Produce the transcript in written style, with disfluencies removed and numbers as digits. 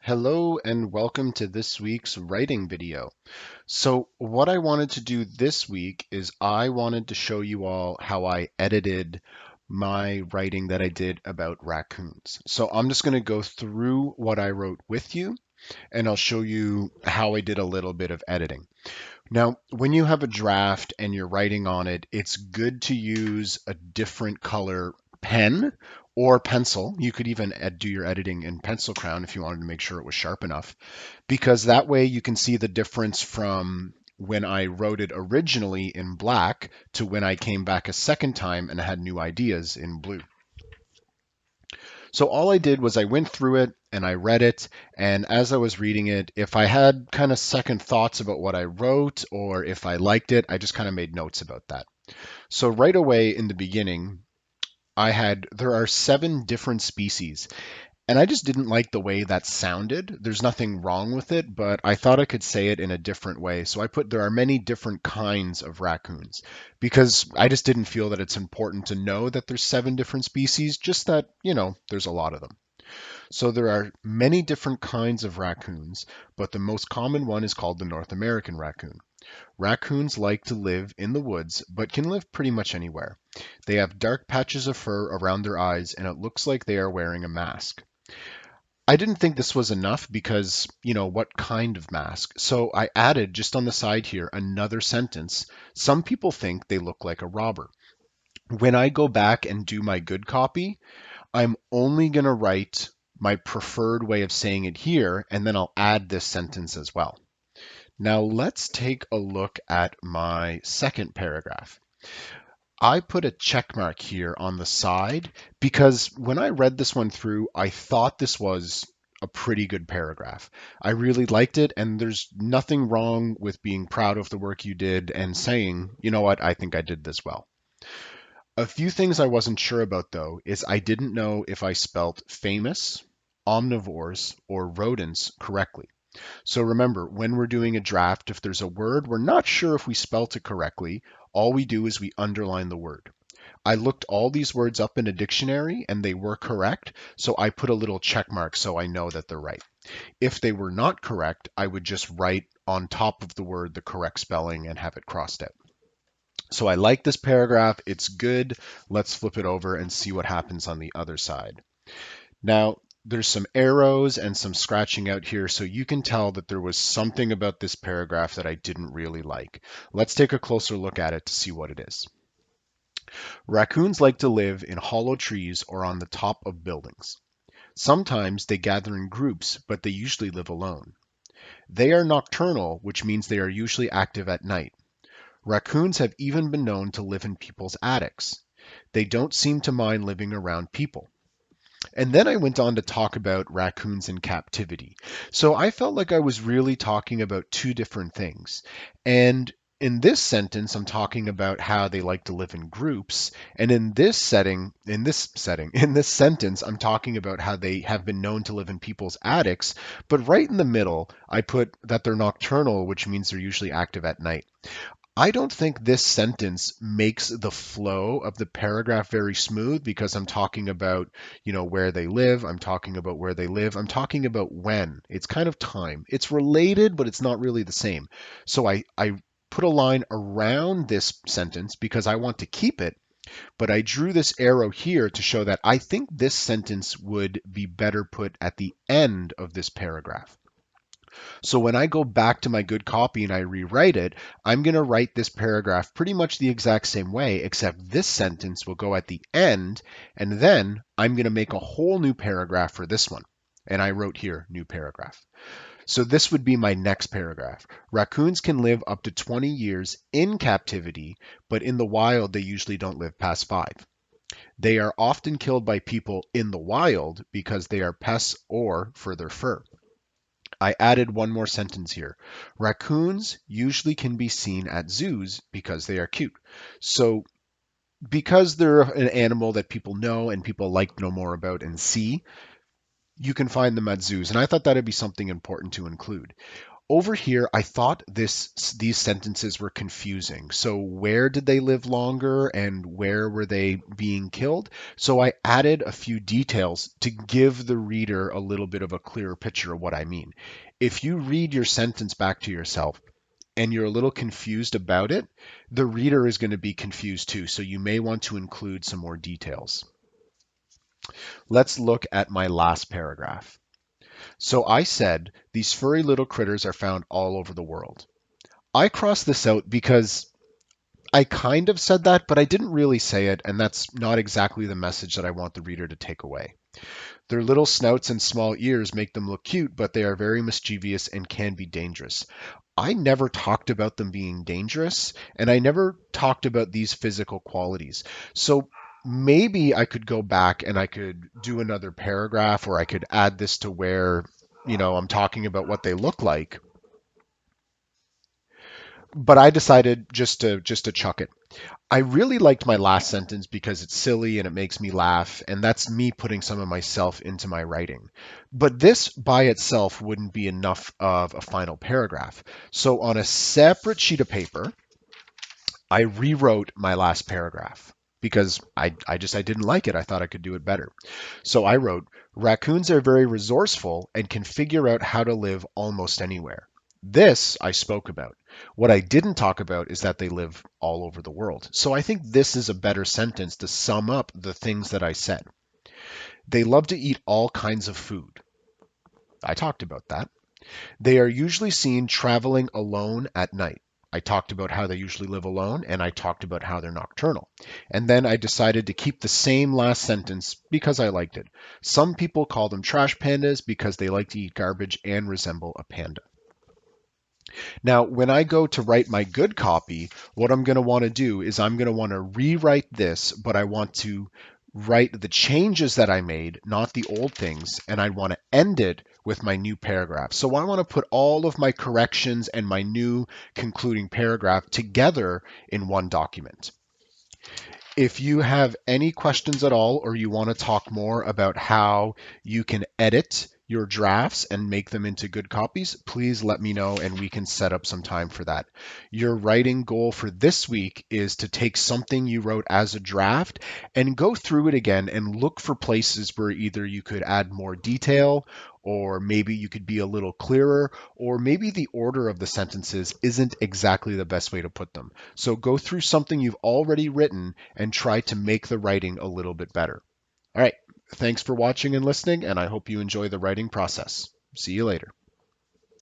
Hello and welcome to this week's writing video. So what I wanted to do this week is I wanted to show you all how I edited my writing that I did about raccoons. So I'm just going to go through what I wrote with you and I'll show you how I did a little bit of editing. Now, when you have a draft and you're writing on it, it's good to use a different color pen or pencil. You could even do your editing in pencil crown if you wanted to make sure it was sharp enough, because that way you can see the difference from when I wrote it originally in black to when I came back a second time and had new ideas in blue. So all I did was I went through it and I read it. And as I was reading it, if I had kind of second thoughts about what I wrote or if I liked it, I just kind of made notes about that. So right away in the beginning, there are 7 different species. And I just didn't like the way that sounded. There's nothing wrong with it, but I thought I could say it in a different way. So I put there are many different kinds of raccoons because I just didn't feel that it's important to know that there's 7 different species, just that, there's a lot of them. So there are many different kinds of raccoons, but the most common one is called the North American raccoon. Raccoons like to live in the woods, but can live pretty much anywhere. They have dark patches of fur around their eyes, and it looks like they are wearing a mask. I didn't think this was enough because, what kind of mask? So I added just on the side here another sentence. Some people think they look like a robber. When I go back and do my good copy, I'm only going to write my preferred way of saying it here, and then I'll add this sentence as well. Now let's take a look at my second paragraph. I put a check mark here on the side because when I read this one through, I thought this was a pretty good paragraph. I really liked it, and there's nothing wrong with being proud of the work you did and saying, you know what, I think I did this well. A few things I wasn't sure about though is I didn't know if I spelt famous, omnivores, or rodents correctly. So remember, when we're doing a draft, if there's a word we're not sure if we spelt it correctly, all we do is we underline the word. I looked all these words up in a dictionary and they were correct, so I put a little check mark so I know that they're right. If they were not correct, I would just write on top of the word the correct spelling and have it crossed out. So I like this paragraph. It's good. Let's flip it over and see what happens on the other side. Now, there's some arrows and some scratching out here, so you can tell that there was something about this paragraph that I didn't really like. Let's take a closer look at it to see what it is. Raccoons like to live in hollow trees or on the top of buildings. Sometimes they gather in groups, but they usually live alone. They are nocturnal, which means they are usually active at night. Raccoons have even been known to live in people's attics. They don't seem to mind living around people. And then I went on to talk about raccoons in captivity. So I felt like I was really talking about 2 different things. And in this sentence, I'm talking about how they like to live in groups. And in this sentence, I'm talking about how they have been known to live in people's attics. But right in the middle, I put that they're nocturnal, which means they're usually active at night. I don't think this sentence makes the flow of the paragraph very smooth because I'm talking about, where they live. I'm talking about where they live. I'm talking about when. It's kind of time. It's related, but it's not really the same. So I put a line around this sentence because I want to keep it, but I drew this arrow here to show that I think this sentence would be better put at the end of this paragraph. So when I go back to my good copy and I rewrite it, I'm going to write this paragraph pretty much the exact same way, except this sentence will go at the end, and then I'm going to make a whole new paragraph for this one. And I wrote here, new paragraph. So this would be my next paragraph. Raccoons can live up to 20 years in captivity, but in the wild, they usually don't live past 5. They are often killed by people in the wild because they are pests or for their fur. I added one more sentence here. Raccoons usually can be seen at zoos because they are cute. So, because they're an animal that people know and people like to know more about and see, you can find them at zoos. And I thought that'd be something important to include. Over here, I thought these sentences were confusing. So where did they live longer and where were they being killed? So I added a few details to give the reader a little bit of a clearer picture of what I mean. If you read your sentence back to yourself and you're a little confused about it, the reader is going to be confused too. So you may want to include some more details. Let's look at my last paragraph. So I said, these furry little critters are found all over the world. I crossed this out because I kind of said that, but I didn't really say it, and that's not exactly the message that I want the reader to take away. Their little snouts and small ears make them look cute, but they are very mischievous and can be dangerous. I never talked about them being dangerous, and I never talked about these physical qualities. So maybe I could go back and I could do another paragraph, or I could add this to where, I'm talking about what they look like. But I decided just to chuck it. I really liked my last sentence because it's silly and it makes me laugh, and that's me putting some of myself into my writing. But this by itself wouldn't be enough of a final paragraph. So on a separate sheet of paper, I rewrote my last paragraph because I didn't like it. I thought I could do it better. So I wrote, raccoons are very resourceful and can figure out how to live almost anywhere. This I spoke about. What I didn't talk about is that they live all over the world. So I think this is a better sentence to sum up the things that I said. They love to eat all kinds of food. I talked about that. They are usually seen traveling alone at night. I talked about how they usually live alone, and I talked about how they're nocturnal. And then I decided to keep the same last sentence because I liked it. Some people call them trash pandas because they like to eat garbage and resemble a panda. Now, when I go to write my good copy, what I'm going to want to do is I'm going to want to rewrite this, but I want to write the changes that I made, not the old things, and I want to end it with my new paragraph. So I want to put all of my corrections and my new concluding paragraph together in one document. If you have any questions at all, or you want to talk more about how you can edit your drafts and make them into good copies, please let me know and we can set up some time for that. Your writing goal for this week is to take something you wrote as a draft and go through it again and look for places where either you could add more detail, or maybe you could be a little clearer, or maybe the order of the sentences isn't exactly the best way to put them. So go through something you've already written and try to make the writing a little bit better. All right. Thanks for watching and listening, and I hope you enjoy the writing process. See you later.